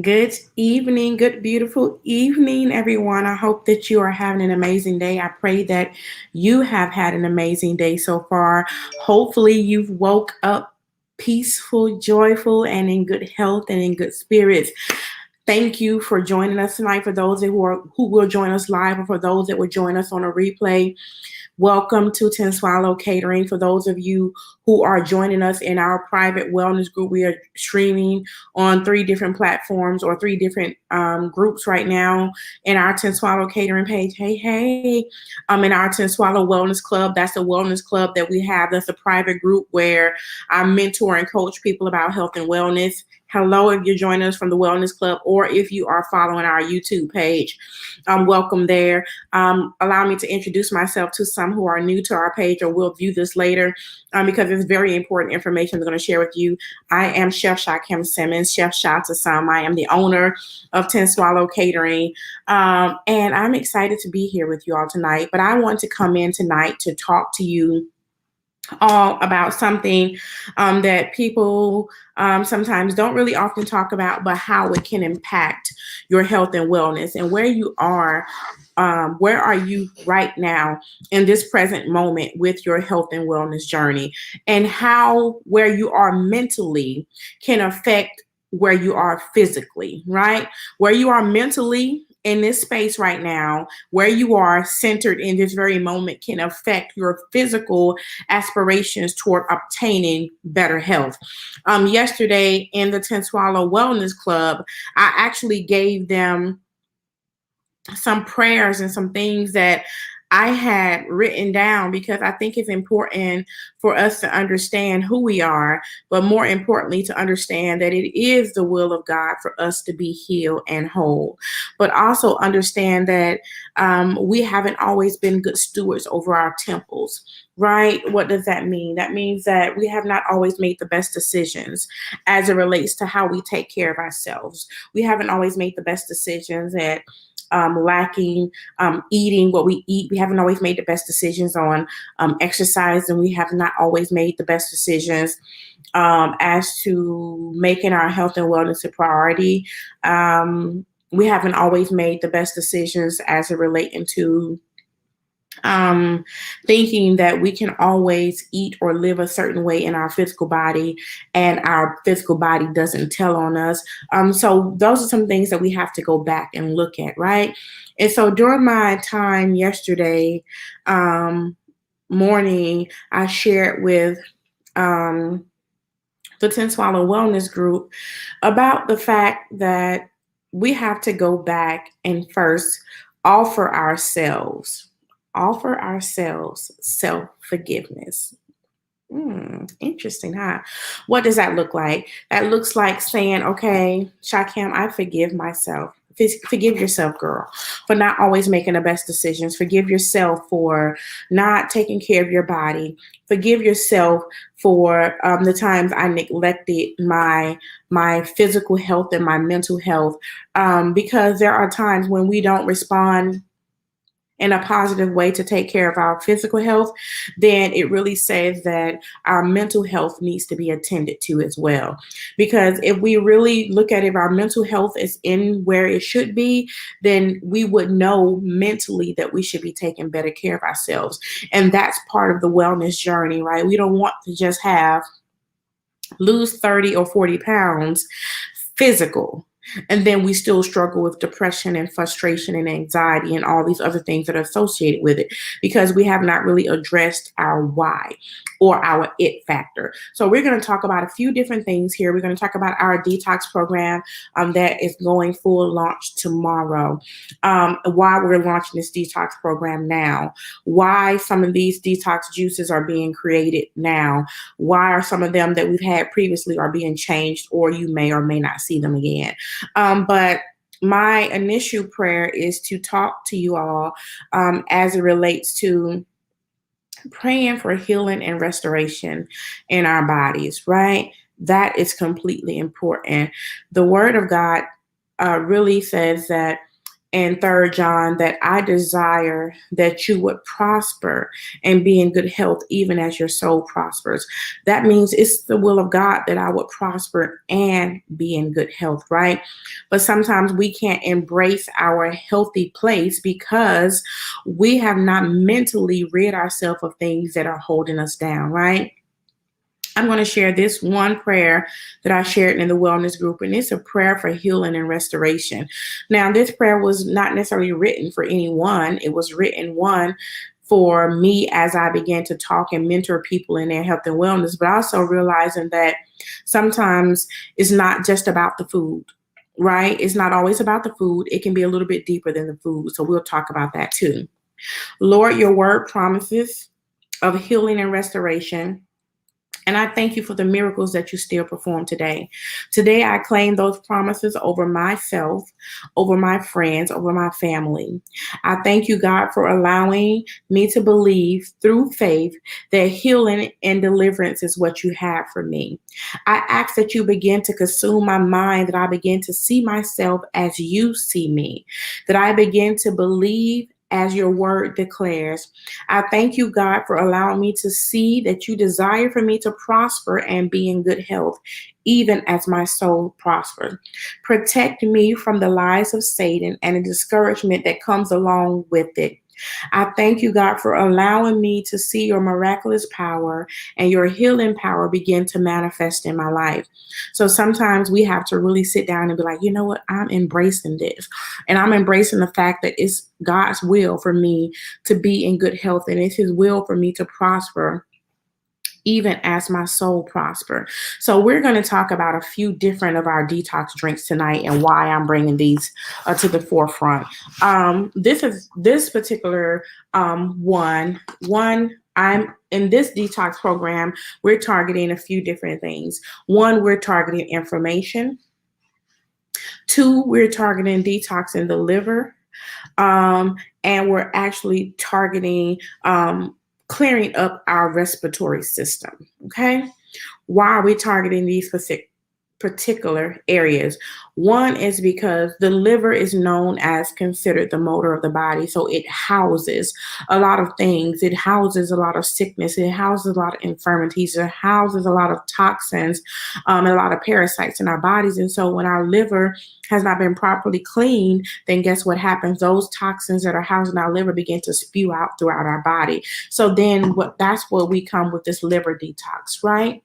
Good evening, good, beautiful evening, everyone. I hope that you are having an amazing day. I pray that you have had an amazing day so far. Hopefully, you've woke up peaceful, joyful, and in good health and in good spirits. Thank you for joining us tonight. For those who will join us live, or for those that will join us on a replay, welcome to Ten Swallow Catering. For those of you who are joining us in our private wellness group, we are streaming on three different platforms or three different groups right now in our Ten Swallow Catering page. Hey, hey. In our Ten Swallow Wellness Club, that's a wellness club that we have. That's a private group where I mentor and coach people about health and wellness. Hello, if you're joining us from the Wellness Club, or if you are following our YouTube page, welcome there. Allow me to introduce myself to some who are new to our page or will view this later, because it's very important information I'm going to share with you. I am Chef Shakim Simmons, Chef Shah to some. I am the owner of Ten Swallow Catering, and I'm excited to be here with you all tonight. But I want to come in tonight to talk to you all about something that people sometimes don't really often talk about, but how it can impact your health and wellness, and where you are. Where are you right now in this present moment with your health and wellness journey, and how where you are mentally can affect where you are physically, right? Where you are mentally in this space right now, where you are centered in this very moment, can affect your physical aspirations toward obtaining better health. Yesterday in the Ten Swallow Wellness Club, I actually gave them some prayers and some things that I had written down, because I think it's important for us to understand who we are, but more importantly, to understand that it is the will of God for us to be healed and whole. But also understand that we haven't always been good stewards over our temples, right? What does that mean? That means that we have not always made the best decisions as it relates to how we take care of ourselves. We haven't always made the best decisions at lacking eating what we eat. We haven't always made the best decisions on exercise, and we have not always made the best decisions as to making our health and wellness a priority. We haven't always made the best decisions as it relating to um, thinking that we can always eat or live a certain way in our physical body, and our physical body doesn't tell on us. So those are some things that we have to go back and look at, right? And so during my time yesterday um, morning, I shared with um, the Ten Swallow Wellness Group about the fact that we have to go back and first offer ourselves offer ourselves self forgiveness. Interesting, huh? What does that look like? That looks like saying, okay, Shakim, I forgive myself. Forgive yourself, girl, for not always making the best decisions. Forgive yourself for not taking care of your body. Forgive yourself for the times I neglected my physical health and my mental health, because there are times when we don't respond in a positive way to take care of our physical health, then it really says that our mental health needs to be attended to as well. Because if we really look at it, if our mental health is in where it should be, then we would know mentally that we should be taking better care of ourselves. And that's part of the wellness journey, right? We don't want to just have lose 30 or 40 pounds physical, and then we still struggle with depression and frustration and anxiety and all these other things that are associated with it, because we have not really addressed our why or our it factor. So we're going to talk about a few different things here. We're going to talk about our detox program that is going full launch tomorrow, why we're launching this detox program now, why some of these detox juices are being created now, why are some of them that we've had previously are being changed, or you may or may not see them again. But my initial prayer is to talk to you all as it relates to praying for healing and restoration in our bodies, right? That is completely important. The Word of God really says that in 3rd John that I desire that you would prosper and be in good health, even as your soul prospers. That means it's the will of God that I would prosper and be in good health, right? But sometimes we can't embrace our healthy place because we have not mentally rid ourselves of things that are holding us down, right? I'm going to share this one prayer that I shared in the wellness group, and it's a prayer for healing and restoration. Now, this prayer was not necessarily written for anyone, it was written one for me as I began to talk and mentor people in their health and wellness, but also realizing that sometimes it's not just about the food. Right? It's not always about the food. It can be a little bit deeper than the food. So we'll talk about that too. Lord, your word promises of healing and restoration. And I thank you for the miracles that you still perform today. Today, I claim those promises over myself, over my friends, over my family. I thank you, God, for allowing me to believe through faith that healing and deliverance is what you have for me. I ask that you begin to consume my mind, that I begin to see myself as you see me, that I begin to believe as your word declares. I thank you, God, for allowing me to see that you desire for me to prosper and be in good health, even as my soul prospers. Protect me from the lies of Satan and the discouragement that comes along with it. I thank you, God, for allowing me to see your miraculous power and your healing power begin to manifest in my life. So sometimes we have to really sit down and be like, you know what? I'm embracing this. And I'm embracing the fact that it's God's will for me to be in good health, and it's his will for me to prosper even as my soul prosper. So we're going to talk about a few different of our detox drinks tonight and why I'm bringing these to the forefront. This particular one. I'm in this detox program. We're targeting a few different things. One, we're targeting inflammation. Two, we're targeting detoxing the liver. And we're actually targeting clearing up our respiratory system. Okay. Why are we targeting these particular areas? One is because the liver is known as considered the motor of the body. So it houses a lot of things. It houses a lot of sickness. It houses a lot of infirmities. It houses a lot of toxins, and a lot of parasites in our bodies. And so when our liver has not been properly cleaned, then guess what happens? Those toxins that are housed in our liver begin to spew out throughout our body. So then that's what we come with this liver detox, right?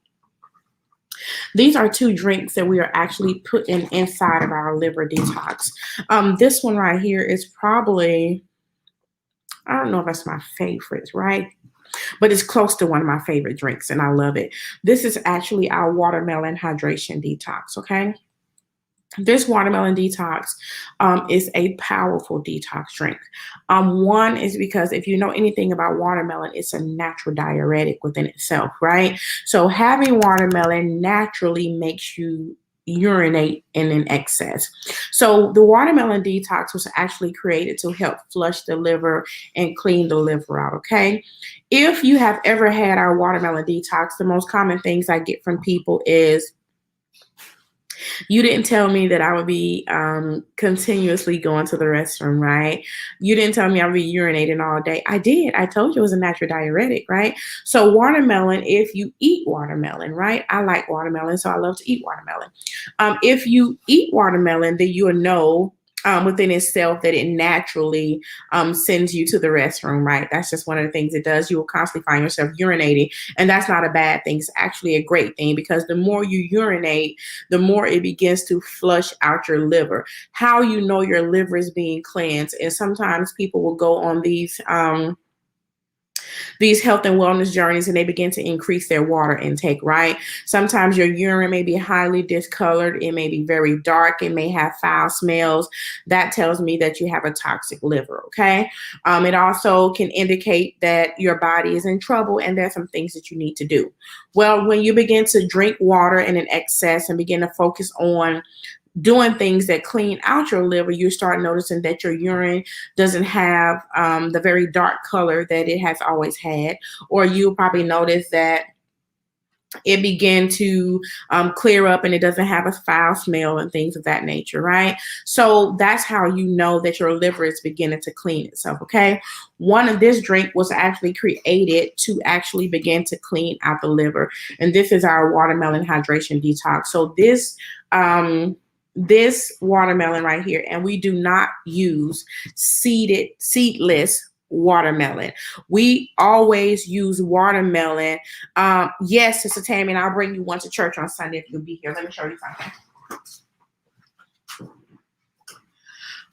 These are two drinks that we are actually putting inside of our liver detox. This one right here is probably, I don't know if it's my favorite, right? But it's close to one of my favorite drinks, and I love it. This is actually our watermelon hydration detox, okay? This watermelon detox is a powerful detox drink. One is because if you know anything about watermelon, it's a natural diuretic within itself, right? So having watermelon naturally makes you urinate in an excess. So the watermelon detox was actually created to help flush the liver and clean the liver out, okay? If you have ever had our watermelon detox, the most common things I get from people is, you didn't tell me that I would be continuously going to the restroom, right? You didn't tell me I would be urinating all day. I did. I told you it was a natural diuretic, right? So watermelon, if you eat watermelon, right? I like watermelon, so I love to eat watermelon. If you eat watermelon, then you will know within itself that it naturally sends you to the restroom, right? That's just one of the things it does. You will constantly find yourself urinating, and that's not a bad thing. It's actually a great thing because the more you urinate, the more it begins to flush out your liver. How you know your liver is being cleansed, and sometimes people will go on these health and wellness journeys and they begin to increase their water intake, right? Sometimes your urine may be highly discolored. It may be very dark. It may have foul smells. That tells me that you have a toxic liver, okay? It also can indicate that your body is in trouble and there's some things that you need to do. Well, when you begin to drink water in an excess and begin to focus on doing things that clean out your liver, you start noticing that your urine doesn't have the very dark color that it has always had. Or you'll probably notice that it begin to clear up, and it doesn't have a foul smell and things of that nature, right? So that's how you know that your liver is beginning to clean itself, okay? One of this drink was actually created to actually begin to clean out the liver, and this is our watermelon hydration detox. So this watermelon right here, and we do not use seedless watermelon. We always use watermelon. Yes, Sister Tammy, and I'll bring you one to church on Sunday if you'll be here. Let me show you something.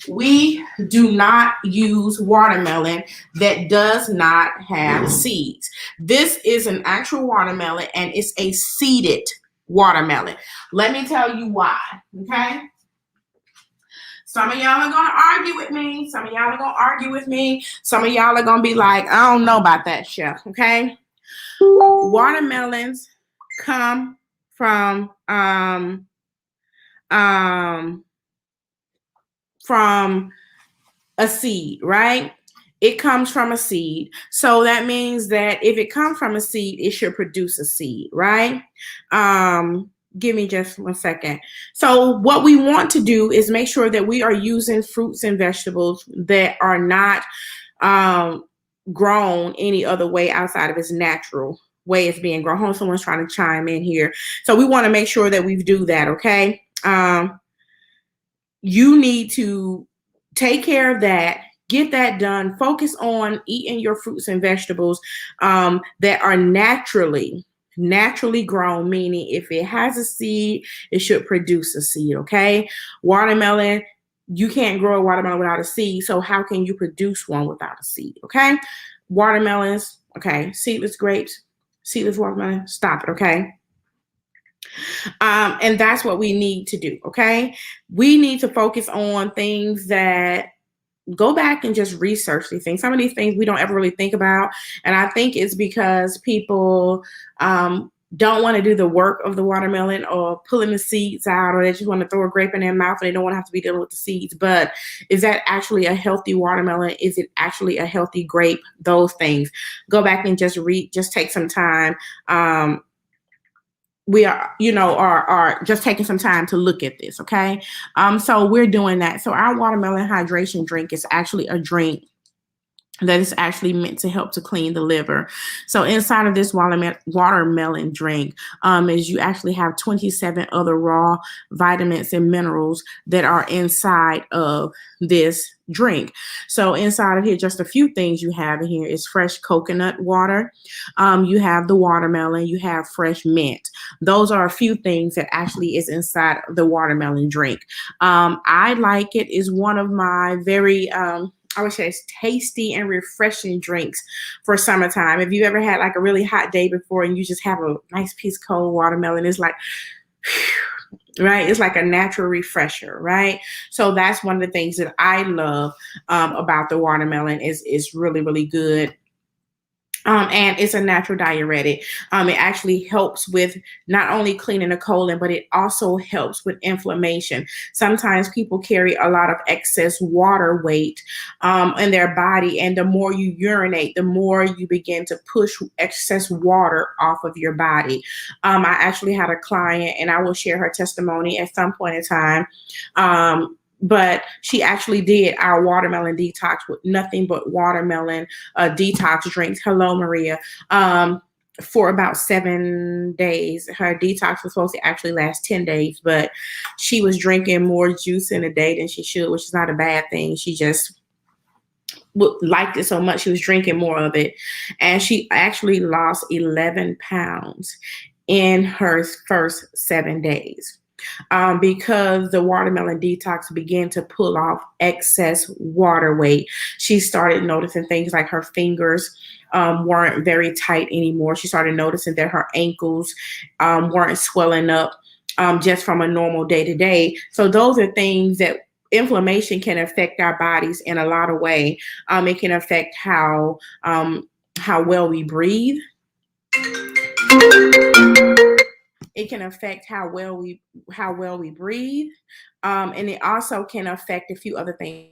We do not use watermelon that does not have seeds. This is an actual watermelon, and it's a seeded watermelon. Let me tell you why, okay? Some of y'all are going to argue with me. Some of y'all are going to argue with me. Some of y'all are going to be like, I don't know about that, chef, okay? Watermelons come from a seed, right? It comes from a seed. So that means that if it comes from a seed, it should produce a seed, right? Give me just 1 second. So what we want to do is make sure that we are using fruits and vegetables that are not grown any other way outside of its natural way it's being grown. Someone's trying to chime in here. So we want to make sure that we do that, okay? You need to take care of that. Get that done. Focus on eating your fruits and vegetables that are naturally grown, meaning if it has a seed, it should produce a seed, okay? Watermelon, you can't grow a watermelon without a seed, so how can you produce one without a seed, okay? Watermelons, okay, seedless grapes, seedless watermelon, stop it, okay? And that's what we need to do, okay? We need to focus on things that go back and just research these things. Some of these things we don't ever really think about. And I think it's because people don't want to do the work of the watermelon or pulling the seeds out, or they just want to throw a grape in their mouth and they don't want to have to be dealing with the seeds. But is that actually a healthy watermelon? Is it actually a healthy grape? Those things. Go back and just take some time. We are, are just taking some time to look at this, okay? So we're doing that. So our watermelon hydration drink is actually a drink that is actually meant to help to clean the liver. So inside of this watermelon drink is you actually have 27 other raw vitamins and minerals that are inside of this drink. So inside of here, just a few things you have in here is fresh coconut water. You have the watermelon, you have fresh mint. Those are a few things that actually is inside of the watermelon drink. I like it. Is one of my very I would say it's tasty and refreshing drinks for summertime. If you ever had like a really hot day before and you just have a nice piece of cold watermelon, it's like, right? It's like a natural refresher, right? So that's one of the things that I love about the watermelon is really, really good. And it's a natural diuretic. It actually helps with not only cleaning the colon, but it also helps with inflammation. Sometimes people carry a lot of excess water weight in their body, and the more you urinate, the more you begin to push excess water off of your body. I actually had a client, and I will share her testimony at some point in time. But she actually did our watermelon detox with nothing but watermelon detox drinks. Hello, Maria. For about 7 days. Her detox was supposed to actually last 10 days, but she was drinking more juice in a day than she should, which is not a bad thing. She just liked it so much, she was drinking more of it. And she actually lost 11 pounds in her first 7 days. Because the watermelon detox began to pull off excess water weight. She started noticing things like her fingers weren't very tight anymore. She started noticing that her ankles weren't swelling up just from a normal day to day. So those are things that inflammation can affect our bodies in a lot of ways. It can affect how well we breathe. It can affect how well we breathe, and it also can affect a few other things.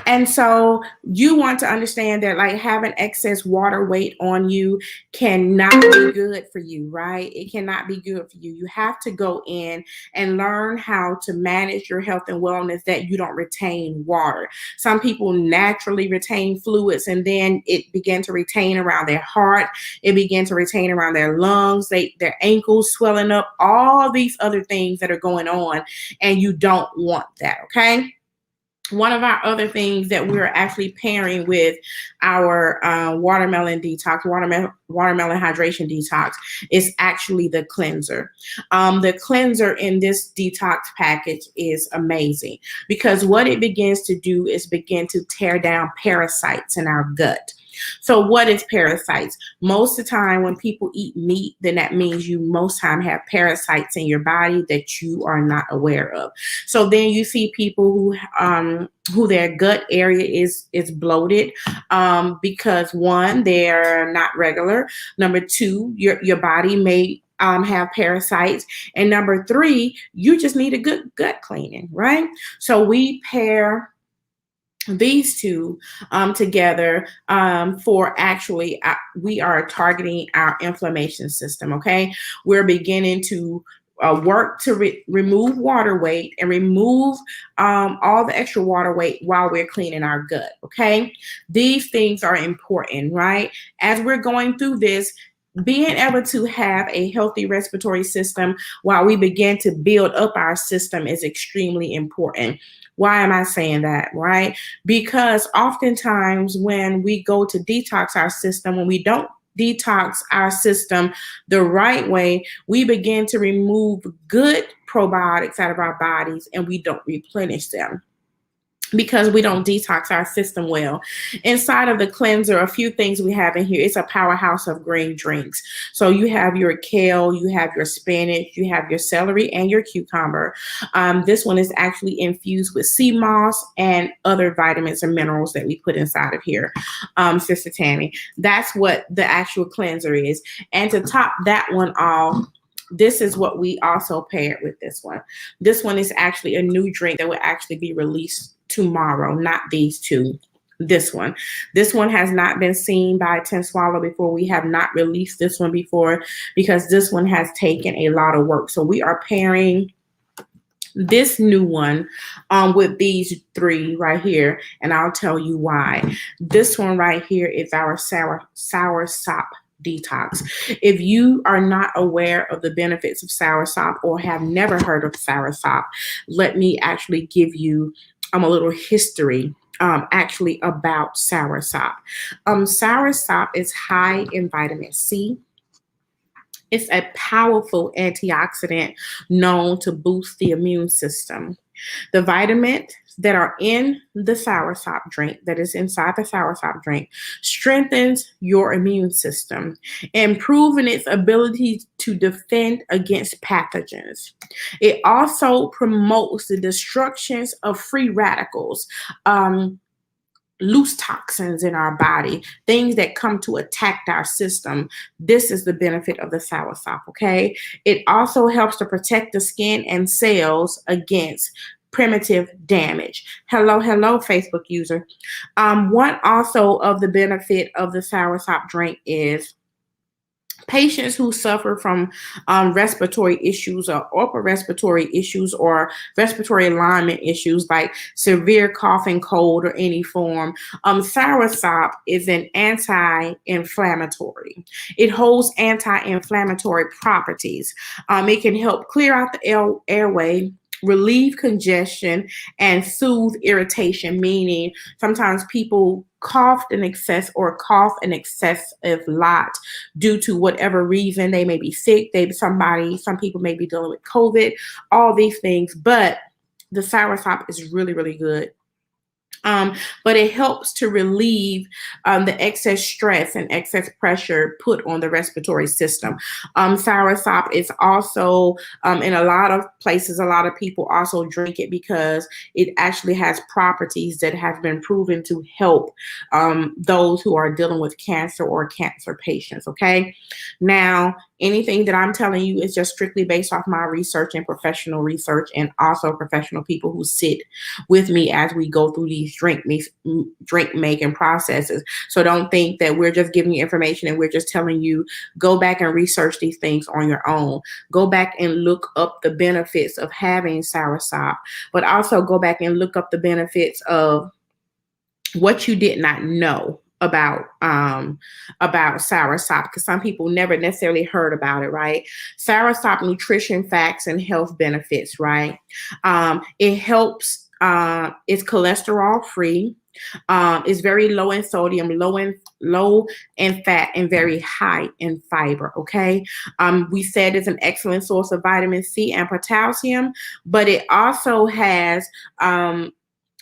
And so you want to understand that like having excess water weight on you cannot be good for you, right? It cannot be good for you. You have to go in and learn how to manage your health and wellness that you don't retain water. Some people naturally retain fluids and then it began to retain around their heart. It began to retain around their lungs, their ankles swelling up, all these other things that are going on, and you don't want that, okay? One of our other things that we're actually pairing with our watermelon detox, watermelon hydration detox, is actually the cleanser. The cleanser in this detox package is amazing because what it begins to do is begin to tear down parasites in our gut. So what is parasites? Most of the time when people eat meat, then that means you most time have parasites in your body that you are not aware of. So then you see people who their gut area is bloated because one, they're not regular. Number two, your body may have parasites. And number three, you just need a good gut cleaning, right? So we pair these two together for actually we are targeting our inflammation system. Okay, we're beginning to work to remove water weight and remove all the extra water weight while we're cleaning our gut. Okay, these things are important, right? As we're going through this, being able to have a healthy respiratory system while we begin to build up our system is extremely important. Why am I saying that, right? Because oftentimes when we go to detox our system, when we don't detox our system the right way, we begin to remove good probiotics out of our bodies and we don't replenish them because we don't detox our system well. Inside of the cleanser, a few things we have in here. It's a powerhouse of green drinks. So you have your kale, you have your spinach, you have your celery and your cucumber. This one is actually infused with sea moss and other vitamins and minerals that we put inside of here, Sister Tammy. That's what the actual cleanser is. And to top that one off, this is what we also paired with this one. This one is actually a new drink that will actually be released tomorrow, not these two. This one has not been seen by Ten Swallow before. We have not released this one before because this one has taken a lot of work. So we are pairing this new one with these three right here, and I'll tell you why. This one right here is our soursop detox. If you are not aware of the benefits of soursop or have never heard of soursop, let me actually give you a little history actually about soursop. Soursop is high in vitamin C. It's a powerful antioxidant known to boost the immune system. The vitamins that are in the soursop drink, that is inside the soursop drink, strengthens your immune system, improving its ability to defend against pathogens. It also promotes the destruction of free radicals, loose toxins in our body, things that come to attack our system. This is the benefit of the soursop, okay? It also helps to protect the skin and cells against primitive damage. Hello, Facebook user. One also of the benefit of the soursop drink is patients who suffer from respiratory issues or upper respiratory issues or respiratory alignment issues like severe cough and cold or any form. Soursop is an anti-inflammatory. It holds anti-inflammatory properties. It can help clear out the airway, relieve congestion, and soothe irritation, meaning sometimes people cough in excess or cough an excessive lot due to whatever reason. They may be sick, some people may be dealing with COVID, all these things, but the soursop is really, really good. But it helps to relieve the excess stress and excess pressure put on the respiratory system. Soursop is also in a lot of places, a lot of people also drink it because it actually has properties that have been proven to help those who are dealing with cancer or cancer patients. Okay, now Anything that I'm telling you is just strictly based off my research and professional research, and also professional people who sit with me as we go through these drink making processes. So don't think that we're just giving you information and we're just telling you go back and research these things on your own. Go back and look up the benefits of having soursop, but also go back and look up the benefits of what you did not know about soursop, because some people never necessarily heard about it, right? Soursop nutrition facts and health benefits, right? It helps. It's cholesterol free. It's very low in sodium, low in fat, and very high in fiber. Okay. We said it's an excellent source of vitamin C and potassium, but it also has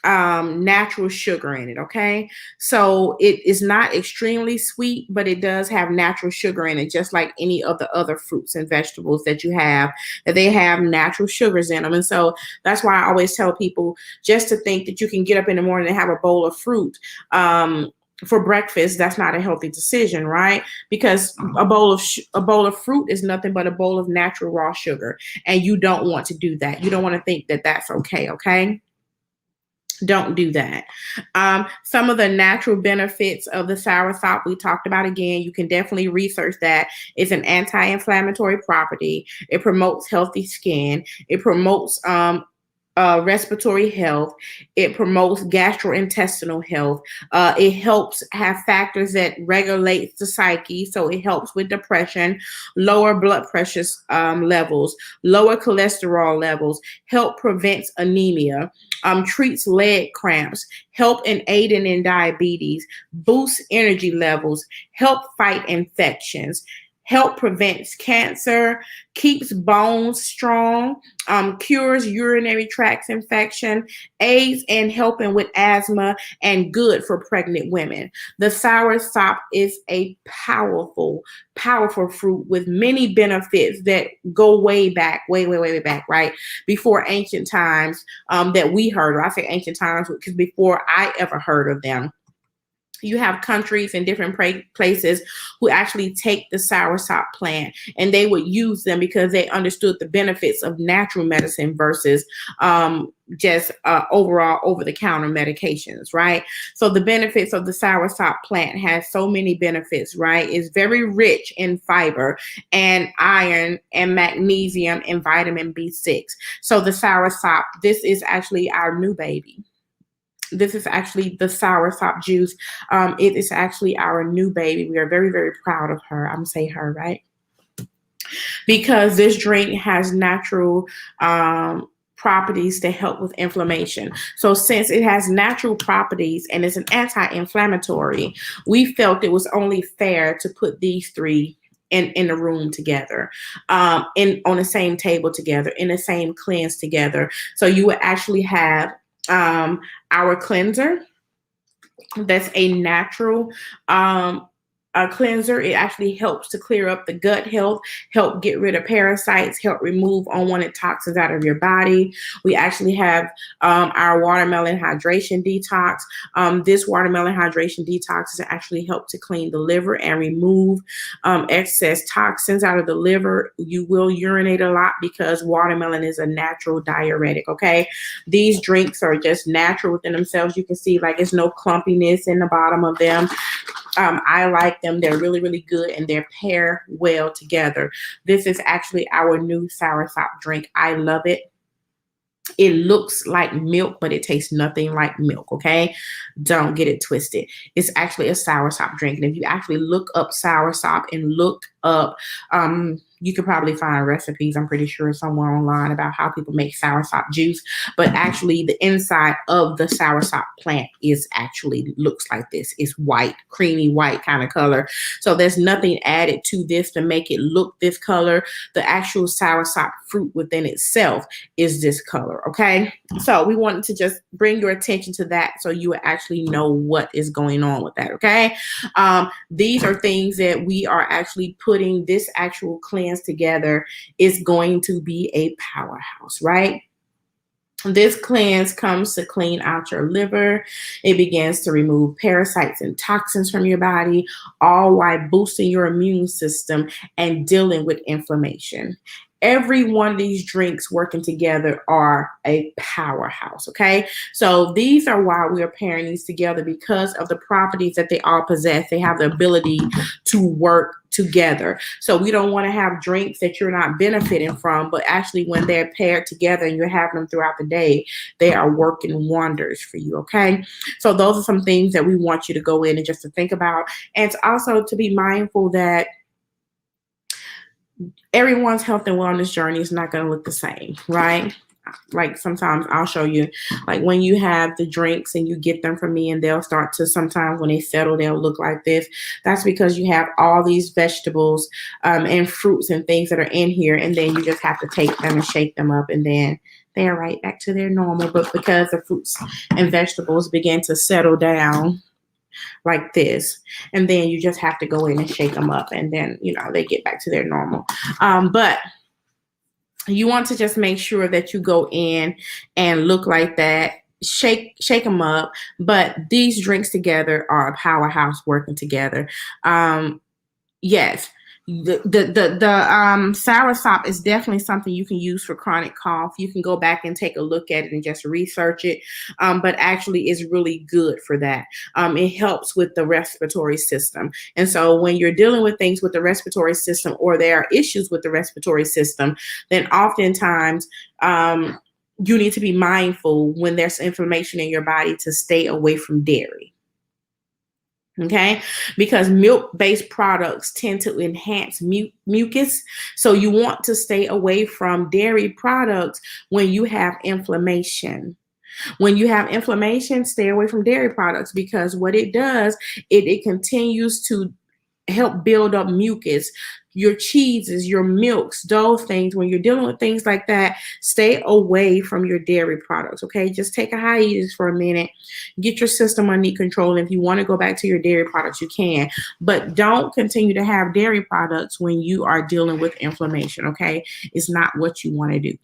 natural sugar in it. Okay. So it is not extremely sweet, but it does have natural sugar in it, just like any of the other fruits and vegetables that you have, that they have natural sugars in them. And so that's why I always tell people, just to think that you can get up in the morning and have a bowl of fruit for breakfast, that's not a healthy decision, right? Because a bowl of fruit is nothing but a bowl of natural raw sugar, and you don't want to do that. You don't want to think that that's okay. Okay. Don't do that. Some of the natural benefits of the soursop we talked about. Again, you can definitely research that. It's an anti-inflammatory property. It promotes healthy skin. It promotes respiratory health. It promotes gastrointestinal health. It helps have factors that regulate the psyche. So it helps with depression, lower blood pressure levels, lower cholesterol levels, help prevents anemia, treats leg cramps, help in aiding in diabetes, boosts energy levels, help fight infections, help prevents cancer, keeps bones strong, cures urinary tract infection, aids in helping with asthma, and good for pregnant women. The soursop is a powerful, powerful fruit with many benefits that go way back, way back, right? Before ancient times that we heard, or I say ancient times because before I ever heard of them. You have countries and different places who actually take the soursop plant and they would use them because they understood the benefits of natural medicine versus just overall over-the-counter medications, right? So the benefits of the soursop plant has so many benefits, right? It's very rich in fiber and iron and magnesium and vitamin B6. So the soursop, this is actually our new baby. This is actually the soursop juice. It is actually our new baby. We are very, very proud of her. I'm gonna say her, right? Because this drink has natural properties to help with inflammation. So since it has natural properties and it's an anti-inflammatory, we felt it was only fair to put these three in the room together, in on the same table together, in the same cleanse together. So you would actually have our cleanser. That's a natural cleanser. It actually helps to clear up the gut health, help get rid of parasites, help remove unwanted toxins out of your body. We actually have our watermelon hydration detox. This watermelon hydration detox is actually help to clean the liver and remove excess toxins out of the liver. You will urinate a lot because watermelon is a natural diuretic. Okay, these drinks are just natural within themselves. You can see like it's no clumpiness in the bottom of them. I like them. They're really, really good and they're pair well together. This is actually our new soursop drink. I love it. It looks like milk, but it tastes nothing like milk, okay? Don't get it twisted. It's actually a soursop drink. And if you actually look up soursop and look up, you could probably find recipes, I'm pretty sure, somewhere online about how people make soursop juice. But actually, the inside of the soursop plant is actually looks like this. It's white, creamy white kind of color. So there's nothing added to this to make it look this color. The actual soursop fruit within itself is this color, okay? So we wanted to just bring your attention to that so you would actually know what is going on with that, okay? These are things that we are actually putting this actual cleanse together is going to be a powerhouse, right? This cleanse comes to clean out your liver. It begins to remove parasites and toxins from your body, all while boosting your immune system and dealing with inflammation. Every one of these drinks working together are a powerhouse. Okay. So these are why we are pairing these together, because of the properties that they all possess. They have the ability to work together. So we don't want to have drinks that you're not benefiting from, but actually when they're paired together and you're having them throughout the day, they are working wonders for you. Okay. So those are some things that we want you to go in and just to think about, and to also to be mindful that everyone's health and wellness journey is not going to look the same, right? Like sometimes I'll show you, like when you have the drinks and you get them from me, and they'll start to, sometimes when they settle, they'll look like this. That's because you have all these vegetables and fruits and things that are in here, and then you just have to take them and shake them up, and then they're right back to their normal. But because the fruits and vegetables begin to settle down like this, and then you just have to go in and shake them up, and then they get back to their normal. But you want to just make sure that you go in and look like that, shake them up. But these drinks together are a powerhouse working together. Yes, the soursop is definitely something you can use for chronic cough. You can go back and take a look at it and just research it, but actually it's really good for that. It helps with the respiratory system, and so when you're dealing with things with the respiratory system, or there are issues with the respiratory system, then oftentimes you need to be mindful when there's inflammation in your body to stay away from dairy. Okay, because milk-based products tend to enhance mucus. So you want to stay away from dairy products when you have inflammation. When you have inflammation, stay away from dairy products, because what it does, it continues to help build up mucus. Your cheeses, your milks, those things, when you're dealing with things like that, stay away from your dairy products. Okay, just take a hiatus for a minute, get your system under control. And if you want to go back to your dairy products, you can, but don't continue to have dairy products when you are dealing with inflammation. Okay, it's not what you want to do.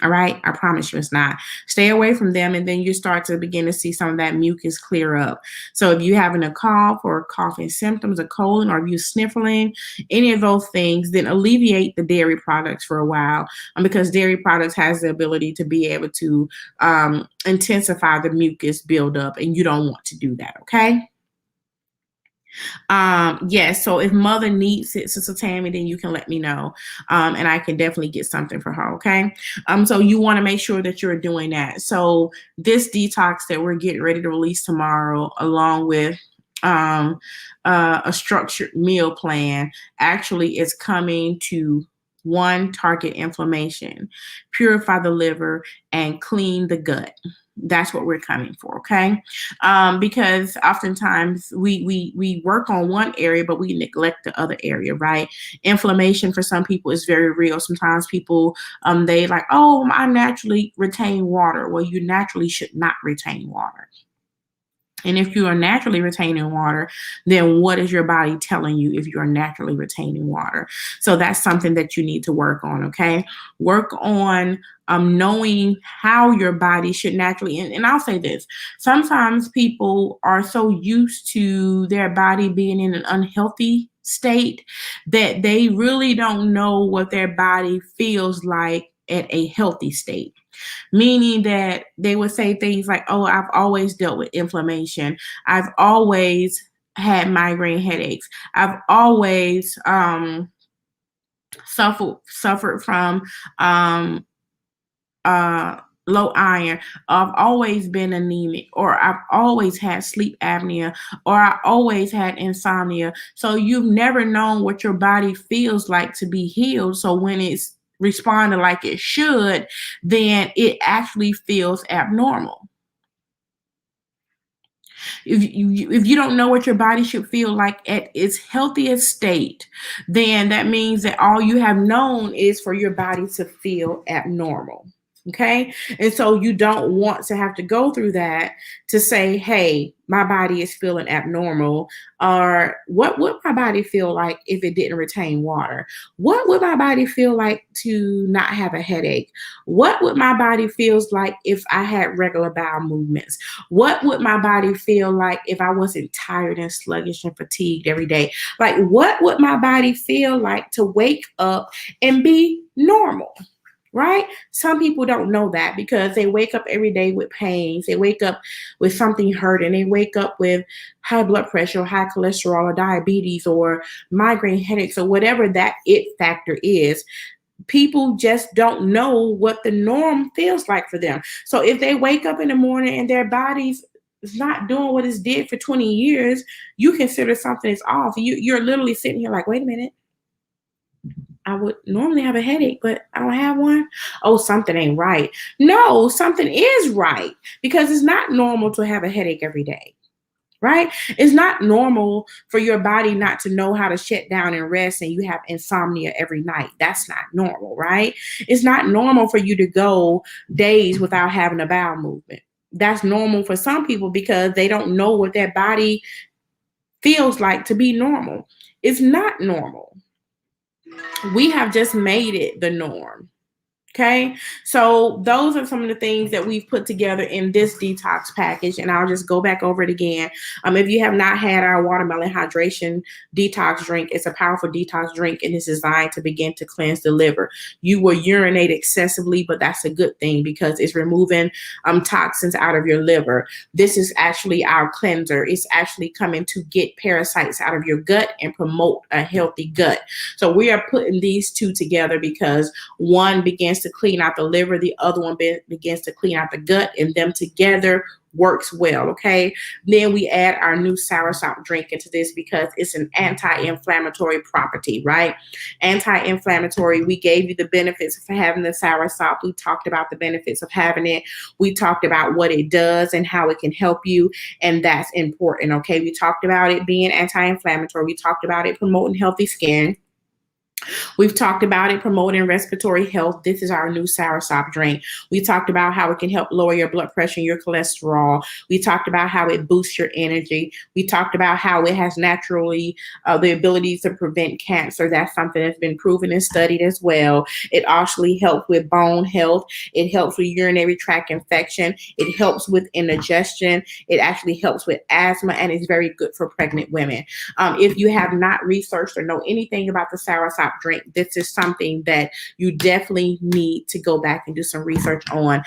All right, I promise you it's not. Stay away from them, and then you start to begin to see some of that mucus clear up. So if you're having a cough or coughing symptoms, a colon, or if you're sniffling, any of those things, then alleviate the dairy products for a while, because dairy products has the ability to be able to intensify the mucus buildup, and you don't want to do that. Okay. Yes, so if mother needs it, Sister Tammy, then you can let me know, and I can definitely get something for her. Okay. So you want to make sure that you're doing that. So this detox that we're getting ready to release tomorrow, along with a structured meal plan, actually is coming to one, target inflammation, purify the liver, and clean the gut. That's what we're coming for. Okay. Because oftentimes we work on one area, but we neglect the other area, right? Inflammation for some people is very real. Sometimes people, they like, oh, I naturally retain water. Well, you naturally should not retain water. And if you are naturally retaining water, then what is your body telling you if you are naturally retaining water? So that's something that you need to work on, okay? Work on knowing how your body should naturally, and I'll say this, sometimes people are so used to their body being in an unhealthy state that they really don't know what their body feels like at a healthy state. Meaning that they would say things like, oh, I've always dealt with inflammation. I've always had migraine headaches. I've always suffered from low iron. I've always been anemic, or I've always had sleep apnea, or I always had insomnia. So you've never known what your body feels like to be healed. So when it's responding like it should, then it actually feels abnormal. If you don't know what your body should feel like at its healthiest state, then that means that all you have known is for your body to feel abnormal. Okay. And so you don't want to have to go through that to say, hey, my body is feeling abnormal. Or what would my body feel like if it didn't retain water? What would my body feel like to not have a headache? What would my body feels like if I had regular bowel movements? What would my body feel like if I wasn't tired and sluggish and fatigued every day? Like, what would my body feel like to wake up and be normal? Right? Some people don't know that because they wake up every day with pains. They wake up with something hurting. They wake up with high blood pressure or high cholesterol or diabetes or migraine headaches or whatever that it factor is. People just don't know what the norm feels like for them. So if they wake up in the morning and their bodies is not doing what it's did for 20 years, you consider something is off. You're literally sitting here like, wait a minute, I would normally have a headache, but I don't have one. Oh, something ain't right. No, something is right because it's not normal to have a headache every day, right? It's not normal for your body not to know how to shut down and rest and you have insomnia every night. That's not normal, right? It's not normal for you to go days without having a bowel movement. That's normal for some people because they don't know what their body feels like to be normal. It's not normal. We have just made it the norm. Okay, so those are some of the things that we've put together in this detox package, and I'll just go back over it again. If you have not had our watermelon hydration detox drink, it's a powerful detox drink, and it's designed to begin to cleanse the liver. You will urinate excessively, but that's a good thing because it's removing toxins out of your liver. This is actually our cleanser. It's actually coming to get parasites out of your gut and promote a healthy gut. So we are putting these two together because one begins to clean out the liver, the other one begins to clean out the gut, and them together works well. Okay, then we add our new soursop drink into this because it's an anti-inflammatory property, right? Anti-inflammatory. We gave you the benefits of having the soursop. We talked about the benefits of having it. We talked about what it does and how it can help you, and that's important. Okay, we talked about it being anti-inflammatory. We talked about it promoting healthy skin. We've talked about it promoting respiratory health. This is our new soursop drink. We talked about how it can help lower your blood pressure and your cholesterol. We talked about how it boosts your energy. We talked about how it has naturally the ability to prevent cancer. That's something that's been proven and studied as well. It actually helps with bone health. It helps with urinary tract infection. It helps with indigestion. It actually helps with asthma, and it's very good for pregnant women. If you have not researched or know anything about the soursop drink, this is something that you definitely need to go back and do some research on.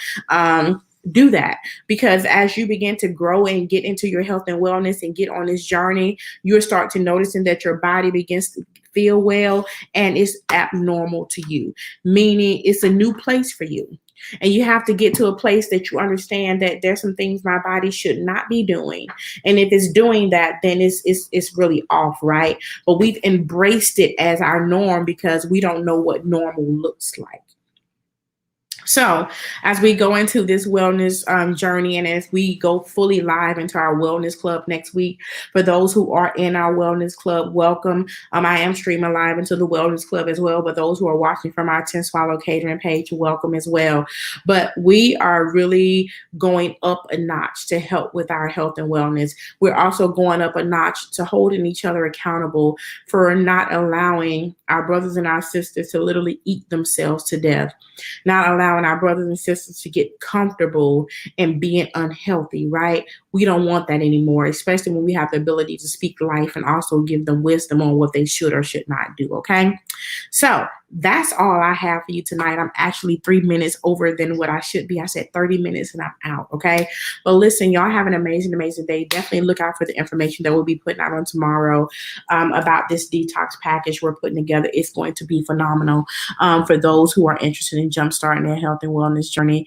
Do that because as you begin to grow and get into your health and wellness and get on this journey, you'll start to noticing that your body begins to feel well and it's abnormal to you, meaning it's a new place for you. And you have to get to a place that you understand that there's some things my body should not be doing. And if it's doing that, then it's really off, right? But we've embraced it as our norm because we don't know what normal looks like. So, as we go into this wellness journey and as we go fully live into our wellness club next week, for those who are in our wellness club, welcome. I am streaming live into the wellness club as well, but those who are watching from our 10 Swallow Catering page, welcome as well. But we are really going up a notch to help with our health and wellness. We're also going up a notch to holding each other accountable for not allowing our brothers and our sisters to literally eat themselves to death, not allowing our brothers and sisters to get comfortable and being unhealthy, right? We don't want that anymore, especially when we have the ability to speak life and also give them wisdom on what they should or should not do, okay? So that's all I have for you tonight. I'm actually 3 minutes over than what I should be. I said 30 minutes and I'm out, okay? But listen, y'all have an amazing, amazing day. Definitely look out for the information that we'll be putting out on tomorrow about this detox package we're putting together. It's going to be phenomenal for those who are interested in jumpstarting their health and wellness journey.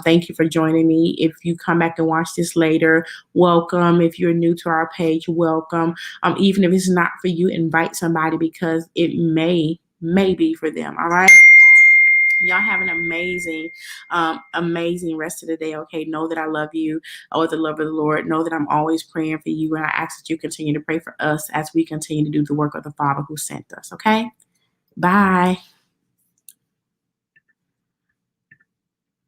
Thank you for joining me. If you come back and watch this later, welcome. If you're new to our page, welcome. Even if it's not for you, invite somebody because it may be for them. All right. Y'all have an amazing, amazing rest of the day. Okay. Know that I love you with the love of the Lord. Know that I'm always praying for you. And I ask that you continue to pray for us as we continue to do the work of the Father who sent us. Okay. Bye.